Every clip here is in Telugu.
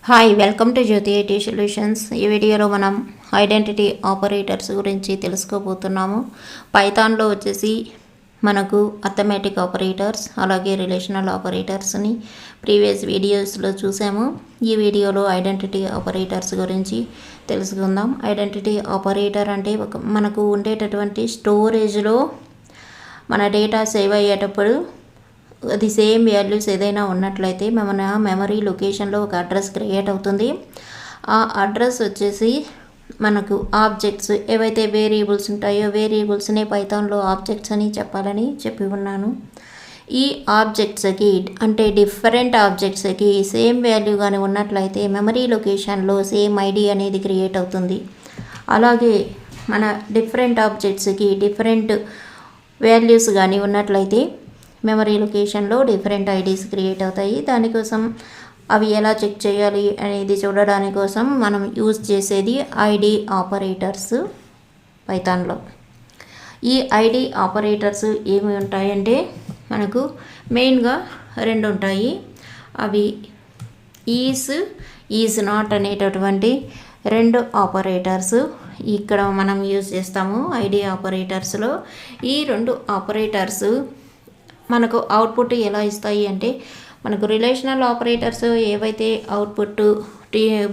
Hi welcome to Jyothi IT solutions. ఈ వీడియోలో మనం ఐడెంటిటీ ఆపరేటర్స్ గురించి తెలుసుకోబోతున్నాము. పైథాన్లో వచ్చేసి మనకు అర్థమెటిక్ ఆపరేటర్స్ అలాగే రిలేషనల్ ఆపరేటర్స్ని ప్రీవియస్ వీడియోస్లో చూసాము. ఈ వీడియోలో ఐడెంటిటీ ఆపరేటర్స్ గురించి తెలుసుకుందాం. ఐడెంటిటీ ఆపరేటర్ అంటే మనకు ఉండేటటువంటి స్టోరేజ్లో మన డేటా సేవ్ అయ్యేటప్పుడు అది సేమ్ వాల్యూస్ ఏదైనా ఉన్నట్లయితే మన మెమరీ లొకేషన్లో ఒక అడ్రస్ క్రియేట్ అవుతుంది. ఆ అడ్రస్ వచ్చేసి మనకు ఆబ్జెక్ట్స్ ఏవైతే వేరియబుల్స్ ఉంటాయో వేరియబుల్స్ని పైథాన్లో ఆబ్జెక్ట్స్ అని చెప్పాలని చెప్పి ఉన్నాను. ఈ ఆబ్జెక్ట్స్కి అంటే డిఫరెంట్ ఆబ్జెక్ట్స్కి సేమ్ వాల్యూ కానీ ఉన్నట్లయితే మెమరీ లొకేషన్లో సేమ్ ఐడి అనేది క్రియేట్ అవుతుంది. అలాగే మన డిఫరెంట్ ఆబ్జెక్ట్స్కి డిఫరెంట్ వాల్యూస్ కానీ ఉన్నట్లయితే మెమరీ లొకేషన్లో డిఫరెంట్ ఐడీస్ క్రియేట్ అవుతాయి. దానికోసం అవి ఎలా చెక్ చేయాలి అనేది చూడడానికి కోసం మనం యూజ్ చేసేది ఐడి ఆపరేటర్స్ పైథాన్లో. ఈ ఐడి ఆపరేటర్స్ ఏమి ఉంటాయంటే మనకు మెయిన్గా రెండు ఉంటాయి. అవి ఈజ్ నాట్ అనేటటువంటి రెండు ఆపరేటర్స్ ఇక్కడ మనం యూజ్ చేస్తాము ఐడి ఆపరేటర్స్లో. ఈ రెండు ఆపరేటర్స్ మనకు అవుట్పుట్ ఎలా ఇస్తాయి అంటే మనకు రిలేషనల్ ఆపరేటర్స్ ఏవైతే అవుట్పుట్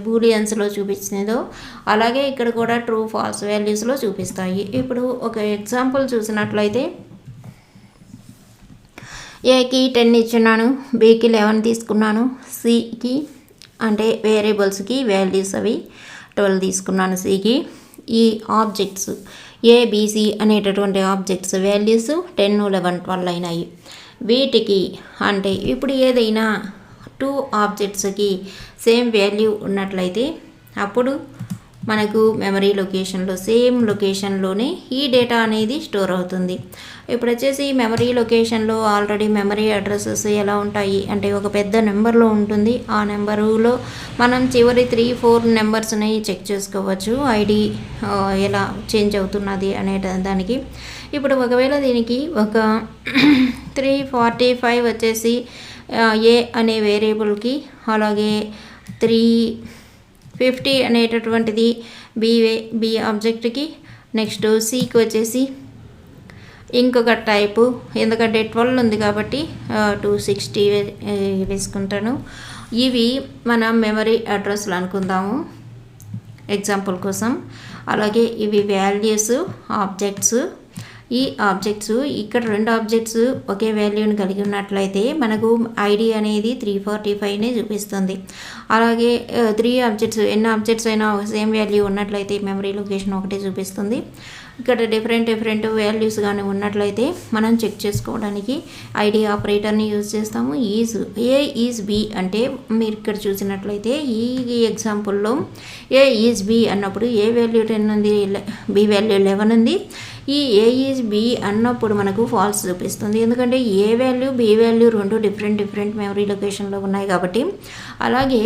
బూలియన్స్లో చూపించిందో అలాగే ఇక్కడ కూడా ట్రూ ఫాల్స్ వాల్యూస్లో చూపిస్తాయి. ఇప్పుడు ఒక ఎగ్జాంపుల్ చూసినట్లయితే ఏకి 10 ఇచ్చున్నాను, బికి 11 తీసుకున్నాను, సికి అంటే వేరియబుల్స్కి వాల్యూస్ అవి 12 తీసుకున్నాను సికి. ఈ ఆబ్జెక్ట్స్ ఏబిసి అనేటటువంటి ఆబ్జెక్ట్స్ వాల్యూస్ 10, 11, 12 అయినాయి. వీటికి అంటే ఇప్పుడు ఏదైనా 2 ఆబ్జెక్ట్స్కి సేమ్ వాల్యూ ఉన్నట్లయితే అప్పుడు మనకు మెమరీ లొకేషన్లో సేమ్ లొకేషన్లోనే ఈ డేటా అనేది స్టోర్ అవుతుంది. ఇప్పుడు వచ్చేసి మెమరీ లొకేషన్లో ఆల్రెడీ మెమరీ అడ్రసెస్ ఎలా ఉంటాయి అంటే ఒక పెద్ద నెంబర్లో ఉంటుంది. ఆ నెంబరులో మనం చివరి 3-4 నెంబర్స్ని చెక్ చేసుకోవచ్చు ఐడి ఎలా చేంజ్ అవుతున్నది అనే దానికి. ఇప్పుడు ఒకవేళ దీనికి ఒక 345 వచ్చేసి ఏ అనే వేరియబుల్కి, అలాగే 350 అనేటటువంటిది బి ఆబ్జెక్ట్కి, నెక్స్ట్ సికి వచ్చేసి ఇంకొక టైపు, ఎందుకంటే 12 ఉంది కాబట్టి 260 వేసుకుంటాను. ఇవి మనం మెమరీ అడ్రస్లు అనుకుందాము ఎగ్జాంపుల్ కోసం. అలాగే ఇవి వాల్యూస్ ఆబ్జెక్ట్స్. ఈ ఆబ్జెక్ట్స్ ఇక్కడ 2 ఆబ్జెక్ట్స్ ఒకే వాల్యూని కలిగి ఉన్నట్లయితే మనకు ఐడి అనేది 345ని చూపిస్తుంది. అలాగే 3 ఆబ్జెక్ట్స్ ఎన్ని ఆబ్జెక్ట్స్ అయినా సేమ్ వాల్యూ ఉన్నట్లయితే మెమరీ లొకేషన్ ఒకటే చూపిస్తుంది. ఇక్కడ డిఫరెంట్ వాల్యూస్ కానీ ఉన్నట్లయితే మనం చెక్ చేసుకోవడానికి ఐడి ఆపరేటర్ని యూజ్ చేస్తాము. ఈజ్ బి అంటే మీరు ఇక్కడ చూసినట్లయితే ఈ ఎగ్జాంపుల్లో ఈజ్ బి అన్నప్పుడు ఏ వాల్యూ 10 ఉంది, బి వాల్యూ 11 ఉంది. ఈ ఈజ్ బి అన్నప్పుడు మనకు ఫాల్స్ చూపిస్తుంది, ఎందుకంటే ఏ వాల్యూ బి వాల్యూ రెండు డిఫరెంట్ మెమరీ లొకేషన్లో ఉన్నాయి కాబట్టి. అలాగే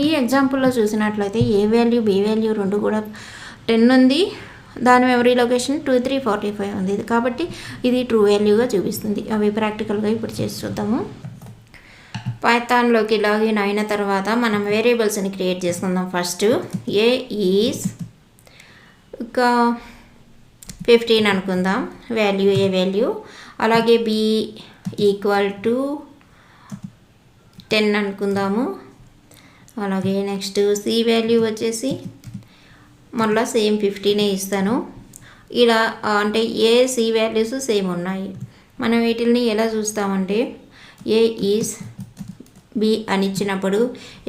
ఈ ఎగ్జాంపుల్లో చూసినట్లయితే ఏ వాల్యూ బి వాల్యూ రెండు కూడా 10 ఉంది, దాని మెమరీ లొకేషన్ 2345 ఉంది కాబట్టి ఇది ట్రూ వాల్యూగా చూపిస్తుంది. అవి ప్రాక్టికల్గా ఇప్పుడు చేసి చూద్దాము. పైథాన్లోకి లాగిన్ అయిన తర్వాత మనం వేరియబుల్స్ని క్రియేట్ చేసుకుందాం. ఫస్ట్ ఏ ఈజ్ ఒక 15 అనుకుందాం వాల్యూ, ఏ వాల్యూ. అలాగే బి ఈక్వల్ టు 10 అనుకుందాము. అలాగే నెక్స్ట్ సి వాల్యూ వచ్చేసి మళ్ళీ సేమ్ 15 ఇస్తాను. ఇలా అంటే ఏ సి వాల్యూస్ సేమ్ ఉన్నాయి. మనం వీటిని ఎలా చూస్తామంటే ఏ ఈజ్ బి అని ఇచ్చినప్పుడు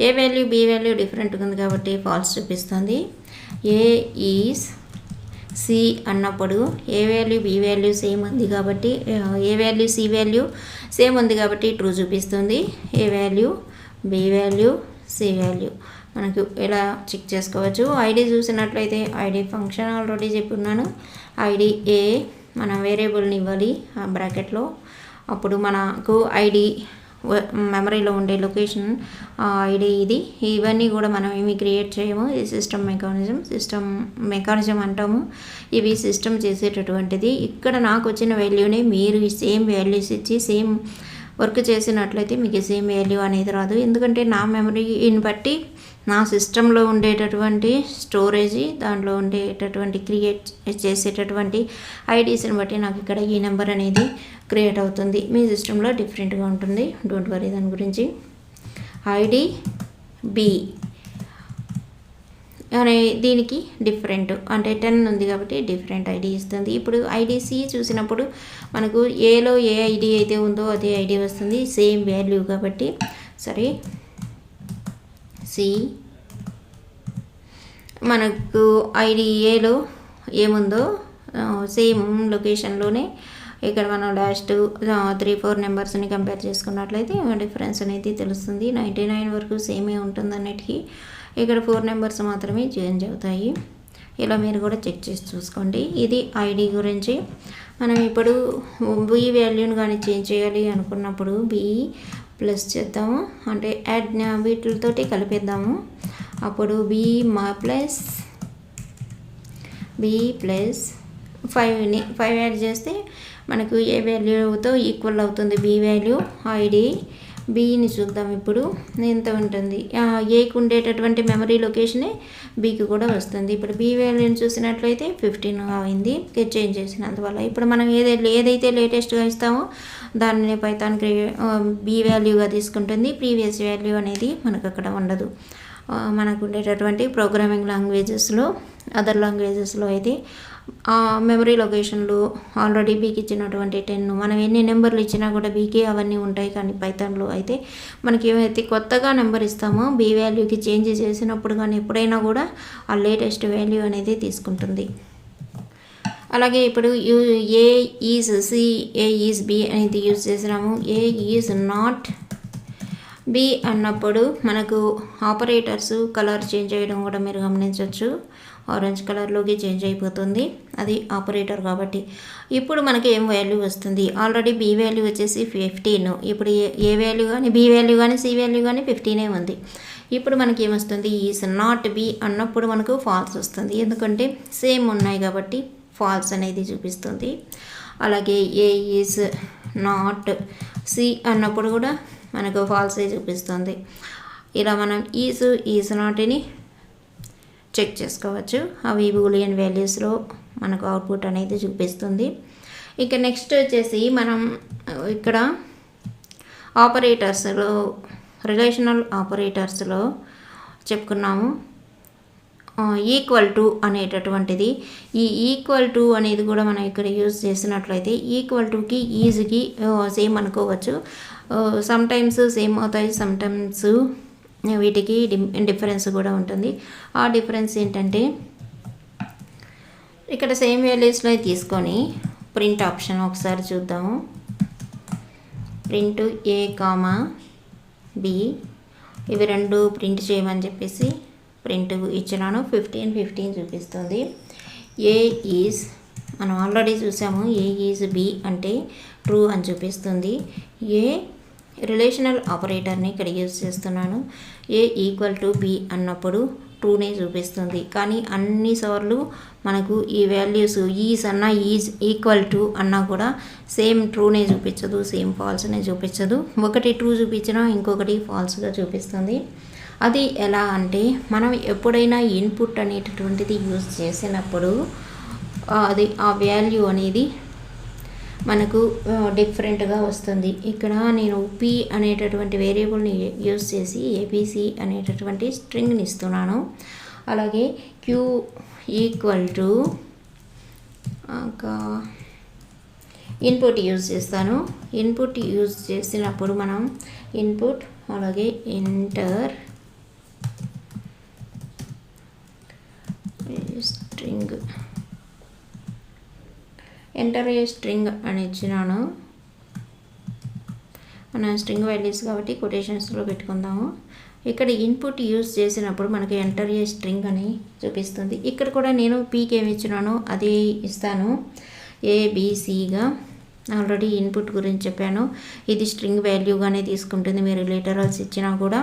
A value B value different ఉంది కాబట్టి ఫాల్స్ చూపిస్తుంది. ఏ ఈజ్ సి అన్నప్పుడు A value B value same ఉంది కాబట్టి A value C value same ఉంది కాబట్టి ట్రూ చూపిస్తుంది. A value B value C value మనకు ఎలా చెక్ చేసుకోవచ్చు. ఐడి చూసినట్లయితే ఐడి ఫంక్షన్ ఆల్రెడీ చెప్పున్నాను. ఐడి ఏ మనం వేరియబుల్ని ఇవ్వాలి ఆ బ్రాకెట్లో, అప్పుడు మనకు ఐడి మెమరీలో ఉండే లొకేషన్ ఐడి ఇది. ఇవన్నీ కూడా మనం ఏమి క్రియేట్ చేయము, ఇది సిస్టమ్ మెకానిజం అంటాము. ఇవి సిస్టమ్ చేసేటటువంటిది. ఇక్కడ నాకు వచ్చిన వాల్యూని మీరు సేమ్ వాల్యూస్ ఇచ్చి సేమ్ వర్క్ చేసినట్లయితే మీకు సేమ్ వాల్యూ అనేది రాదు. ఎందుకంటే నా మెమరీని బట్టి నా సిస్టంలో ఉండేటటువంటి స్టోరేజీ, దాంట్లో ఉండేటటువంటి క్రియేట్ చేసేటటువంటి ఐడీస్ని బట్టి నాకు ఇక్కడ ఈ నెంబర్ అనేది క్రియేట్ అవుతుంది. మీ సిస్టంలో డిఫరెంట్గా ఉంటుంది, డోంట్ వరీ దాని గురించి. ఐడి బి అనే దీనికి డిఫరెంట్ అంటే 10 ఉంది కాబట్టి డిఫరెంట్ ఐడి ఇస్తుంది. ఇప్పుడు ఐడిసి చూసినప్పుడు మనకు ఏలో ఏ ఐడి అయితే ఉందో అదే ఐడి వస్తుంది, సేమ్ వాల్యూ కాబట్టి. సరే, సి మనకు ఐడి ఏలో ఏముందో సేమ్ లొకేషన్లోనే ఇక్కడ మనం లాస్ట్ 3-4 నెంబర్స్ని కంపేర్ చేసుకున్నట్లయితే డిఫరెన్స్ అనేది తెలుస్తుంది. 99 వరకు సేమే ఉంటుంది అన్నిటికీ. ఇక్కడ 4 నెంబర్స్ మాత్రమే చేంజ్ అవుతాయి. ఇలా మీరు కూడా చెక్ చేసి చూసుకోండి. ఇది ఐడి గురించి. మనం ఇప్పుడు బి వాల్యూని కానీ చేంజ్ చేయాలి అనుకున్నప్పుడు బి ప్లస్ చేద్దాము, అంటే యాడ్ వీటితోటి కలిపేద్దాము. అప్పుడు బి ప్లస్ 5 యాడ్ చేస్తే మనకు ఏ వాల్యూతో ఈక్వల్ అవుతుంది బి వాల్యూ. ఐడి బిని చూద్దాం ఇప్పుడు ఎంత ఉంటుంది. ఏకి ఉండేటటువంటి మెమరీ లొకేషనే బికి కూడా వస్తుంది. ఇప్పుడు బి వాల్యూని చూసినట్లయితే 15 అయింది చేంజ్ చేసినందువల్ల. ఇప్పుడు మనం ఏదైతే లేటెస్ట్గా ఇస్తామో దాన్ని పైథాన్ బి వాల్యూగా తీసుకుంటుంది. ప్రీవియస్ వాల్యూ అనేది మనకు అక్కడ ఉండదు. మనకు ఉండేటటువంటి ప్రోగ్రామింగ్ లాంగ్వేజెస్లో, అదర్ లాంగ్వేజెస్లో అయితే మెమరీ లొకేషన్లు ఆల్రెడీ బీకి ఇచ్చినటువంటి 10 మనం ఎన్ని నెంబర్లు ఇచ్చినా కూడా బీకి అవన్నీ ఉంటాయి. కానీ పైథాన్లో అయితే మనకి ఏమైతే కొత్తగా నెంబర్ ఇస్తామో బీ వాల్యూకి చేంజ్ చేసినప్పుడు కానీ ఎప్పుడైనా కూడా ఆ లేటెస్ట్ వాల్యూ అనేది తీసుకుంటుంది. అలాగే ఇప్పుడు A is C, A is B అనేది యూజ్ చేసినాము. ఏ ఈజ్ నాట్ బి అన్నప్పుడు మనకు ఆపరేటర్స్ కలర్ చేంజ్ చేయడం కూడా మీరు గమనించవచ్చు. ఆరెంజ్ కలర్లోకి చేంజ్ అయిపోతుంది, అది ఆపరేటర్ కాబట్టి. ఇప్పుడు మనకి ఏం వాల్యూ వస్తుంది, ఆల్రెడీ బి వాల్యూ వచ్చేసి 15. ఇప్పుడు ఏ వాల్యూ కానీ బి వాల్యూ కానీ సి వాల్యూ కానీ 15 ఉంది. ఇప్పుడు మనకి ఏమొస్తుంది, ఈజ్ నాట్ బి అన్నప్పుడు మనకు ఫాల్స్ వస్తుంది, ఎందుకంటే సేమ్ ఉన్నాయి కాబట్టి ఫాల్స్ అనేది చూపిస్తుంది. అలాగే ఏ ఈజ్ నాట్ సి అన్నప్పుడు కూడా మనకు ఫాల్సే చూపిస్తుంది. ఇలా మనం ఈజ్ నాట్ని చెక్ చేసుకోవచ్చు. అవి బూలియన్ వాల్యూస్లో మనకు అవుట్పుట్ అనేది చూపిస్తుంది. ఇక నెక్స్ట్ వచ్చేసి మనం ఇక్కడ ఆపరేటర్స్లో, రిలేషనల్ ఆపరేటర్స్లో చెప్పుకున్నాము ఈక్వల్ టు అనేటటువంటిది. ఈ ఈక్వల్ టు అనేది కూడా మనం ఇక్కడ యూజ్ చేసినట్లయితే ఈక్వల్ టుకి ఈజ్కి సేమ్ అనుకోవచ్చు. సమ్టైమ్స్ సేమ్ అవుతాయి, సమ్టైమ్స్ వీటికి డిఫరెన్స్ కూడా ఉంటుంది. ఆ డిఫరెన్స్ ఏంటంటే ఇక్కడ సేమ్ వాల్యూస్లో తీసుకొని ప్రింట్ ఆప్షన్ ఒకసారి చూద్దాము. ప్రింట్ ఏ కామా బి, ఇవి రెండు ప్రింట్ చేయమని చెప్పేసి ప్రింట్ ఇచ్చినాను. 15 చూపిస్తుంది. ఏ ఈజ్ మనం ఆల్రెడీ చూసాము, ఏ ఈజ్ బి అంటే ట్రూ అని చూపిస్తుంది. ఏ రిలేషనల్ ఆపరేటర్ని ఇక్కడ యూజ్ చేస్తున్నాను. ఏ ఈక్వల్ టు బి అన్నప్పుడు ట్రూనే చూపిస్తుంది. కానీ అన్నిసార్లు మనకు ఈ వాల్యూస్ ఈజ్ అన్నా ఈజ్ ఈక్వల్ టు అన్నా కూడా సేమ్ ట్రూనే చూపించదు, సేమ్ ఫాల్స్నే చూపించదు. ఒకటి ట్రూ చూపించినా ఇంకొకటి ఫాల్స్గా చూపిస్తుంది. అది ఎలా అంటే మనం ఎప్పుడైనా ఇన్పుట్ అనేటటువంటిది యూజ్ చేసినప్పుడు అది ఆ వాల్యూ అనేది మనకు డిఫరెంట్గా వస్తుంది. ఇక్కడ నేను పి అనేటటువంటి వేరియబుల్ని యూజ్ చేసి ఏబిసి అనేటటువంటి స్ట్రింగ్ని ఇస్తున్నాను. అలాగే q equal to input use చేస్తాను. ఇన్పుట్ యూజ్ చేసినప్పుడు మనం ఇన్పుట్ అలాగే enter string, enter a string అని ఇచ్చినాను. మన స్ట్రింగ్ వాల్యూస్ కాబట్టి కొటేషన్స్లో పెట్టుకుందాము. ఇక్కడ ఇన్పుట్ యూజ్ చేసినప్పుడు మనకి ఎంటర్ ఏ స్ట్రింగ్ అని చూపిస్తుంది. ఇక్కడ కూడా నేను పీకి ఏమి ఇచ్చినాను అదే ఇస్తాను, ఏబిసిగా. ఆల్రెడీ ఇన్పుట్ గురించి చెప్పాను, ఇది స్ట్రింగ్ వాల్యూగానే తీసుకుంటుంది, మీరు లిటరల్స్ ఇచ్చినా కూడా.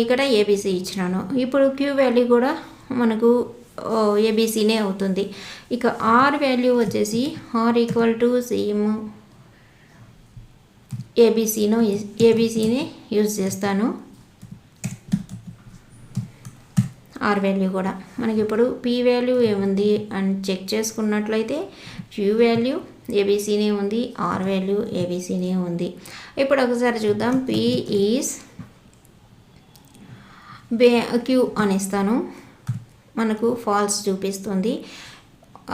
ఇక్కడ ఏబిసి ఇచ్చినాను. ఇప్పుడు క్యూ వాల్యూ కూడా మనకు ఏబిసినే అవుతుంది. ఇక ఆర్ వాల్యూ వచ్చేసి ఆర్ ఈక్వల్ టు సేమ్ ఏబీసీని యూజ్ చేస్తాను. ఆర్ వాల్యూ కూడా మనకి ఇప్పుడు పీ వాల్యూ ఏముంది అని చెక్ చేసుకున్నట్లయితే క్యూ వాల్యూ ఏబీసీనే ఉంది, ఆర్ వాల్యూ ఏబీసీనే ఉంది. ఇప్పుడు ఒకసారి చూద్దాం. పీ ఈజ్ క్యూ అని ఇస్తాను, మనకు ఫాల్స్ చూపిస్తుంది.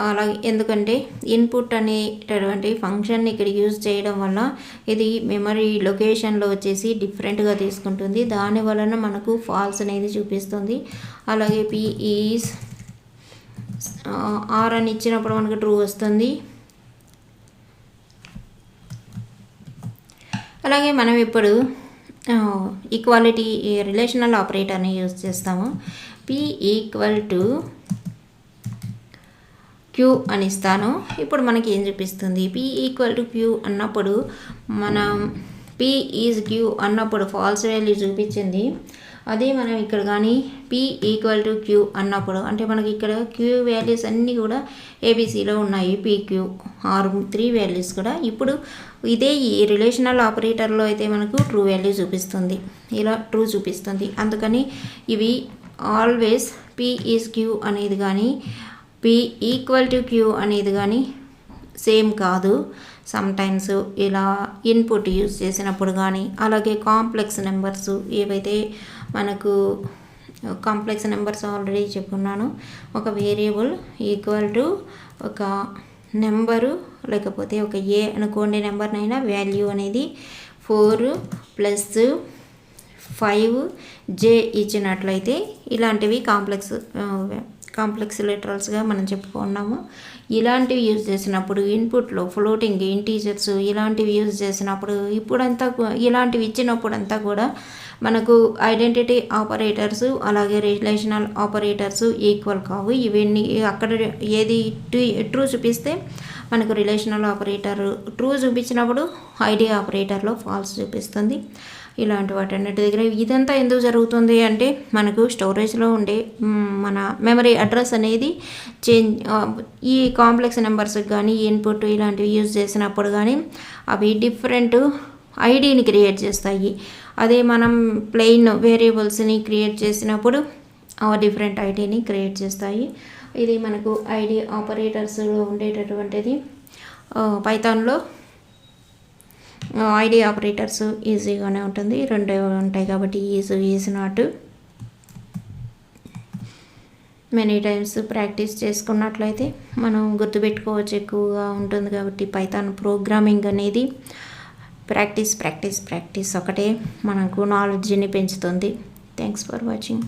అలాగే ఎందుకంటే ఇన్పుట్ అనేటటువంటి ఫంక్షన్ని ఇక్కడ యూజ్ చేయడం వల్ల ఇది మెమరీ లొకేషన్లో వచ్చేసి డిఫరెంట్గా తీసుకుంటుంది, దాని వలన మనకు ఫాల్స్ అనేది చూపిస్తుంది. అలాగే పీ ఈజ్ ఆర్ అని ఇచ్చినప్పుడు మనకు ట్రూ వస్తుంది. అలాగే మనం ఇప్పుడు ఈక్వాలిటీ రిలేషనల్ ఆపరేటర్ని యూజ్ చేస్తాము. పీ ఈక్వల్ టు క్యూ అని ఇస్తాను. ఇప్పుడు మనకి ఏం చూపిస్తుంది? పీ ఈక్వల్ టు క్యూ అన్నప్పుడు మనం పీ ఈజ్ క్యూ అన్నప్పుడు ఫాల్స్ వాల్యూ చూపించింది. అదే మనం ఇక్కడ కానీ పీ ఈక్వల్ టు క్యూ అన్నప్పుడు అంటే మనకి ఇక్కడ క్యూ వాల్యూస్ అన్నీ కూడా ఏబీసీలో ఉన్నాయి, పీక్యూ ఆర్ 3 వాల్యూస్ కూడా. ఇప్పుడు ఇదే ఈ రిలేషనల్ ఆపరేటర్లో అయితే మనకు ట్రూ వాల్యూ చూపిస్తుంది, ఇలా ట్రూ చూపిస్తుంది. అందుకని ఇవి ఆల్వేస్ పీ ఈజ్ క్యూ అనేది కానీ పీ ఈక్వల్ టు క్యూ అనేది కానీ సేమ్ కాదు. సమ్టైమ్స్ ఇలా ఇన్పుట్ యూజ్ చేసినప్పుడు కానీ, అలాగే కాంప్లెక్స్ నెంబర్స్ ఏవైతే మనకు కాంప్లెక్స్ నెంబర్స్ ఆల్రెడీ చెప్పుకున్నాను. ఒక వేరియబుల్ ఈక్వల్ టు ఒక నెంబరు లేకపోతే ఒక ఏ అనుకోండి నెంబర్నైనా వాల్యూ అనేది 4 + 5 జే ఇచ్చినట్లయితే ఇలాంటివి కాంప్లెక్స్ లిటరల్స్గా మనం చెప్పుకున్నాము. ఇలాంటివి యూజ్ చేసినప్పుడు ఇన్పుట్లో ఫ్లోటింగ్ ఇంటీజర్స్ ఇలాంటివి యూజ్ చేసినప్పుడు ఇలాంటివి ఇచ్చినప్పుడంతా కూడా మనకు ఐడెంటిటీ ఆపరేటర్స్ అలాగే రిలేషనల్ ఆపరేటర్స్ ఈక్వల్ కావు. ఇవన్నీ అక్కడ ఏది ట్రూ చూపిస్తే మనకు రిలేషనల్ ఆపరేటర్ ట్రూ చూపించినప్పుడు ఐడి ఆపరేటర్లో ఫాల్స్ చూపిస్తుంది. ఇలాంటి వాటన్నిటి దగ్గర ఇదంతా ఎందుకు జరుగుతుంది అంటే మనకు స్టోరేజ్లో ఉండే మన మెమరీ అడ్రస్ అనేది ఈ కాంప్లెక్స్ నెంబర్స్కి కానీ ఇన్పుట్ ఇలాంటివి యూజ్ చేసినప్పుడు కానీ అవి డిఫరెంట్ ఐడిని క్రియేట్ చేస్తాయి. అదే మనం ప్లెయిన్ వేరియబుల్స్ని క్రియేట్ చేసినప్పుడు డిఫరెంట్ ఐడిని క్రియేట్ చేస్తాయి. ఇది మనకు ఐడి ఆపరేటర్స్లో ఉండేటటువంటిది. పైథాన్లో ఐడి ఆపరేటర్స్ ఈజీగానే ఉంటుంది, 2 ఉంటాయి కాబట్టి is not. Many times practice చేసుకున్నట్లయితే మనం గుర్తుపెట్టుకోవచ్చు, ఎక్కువగా ఉంటుంది కాబట్టి. పైథాన్ ప్రోగ్రామింగ్ అనేది ప్రాక్టీస్ ఒకటే మనకు నాలెడ్జ్ని పెంచుతుంది. Thanks for watching.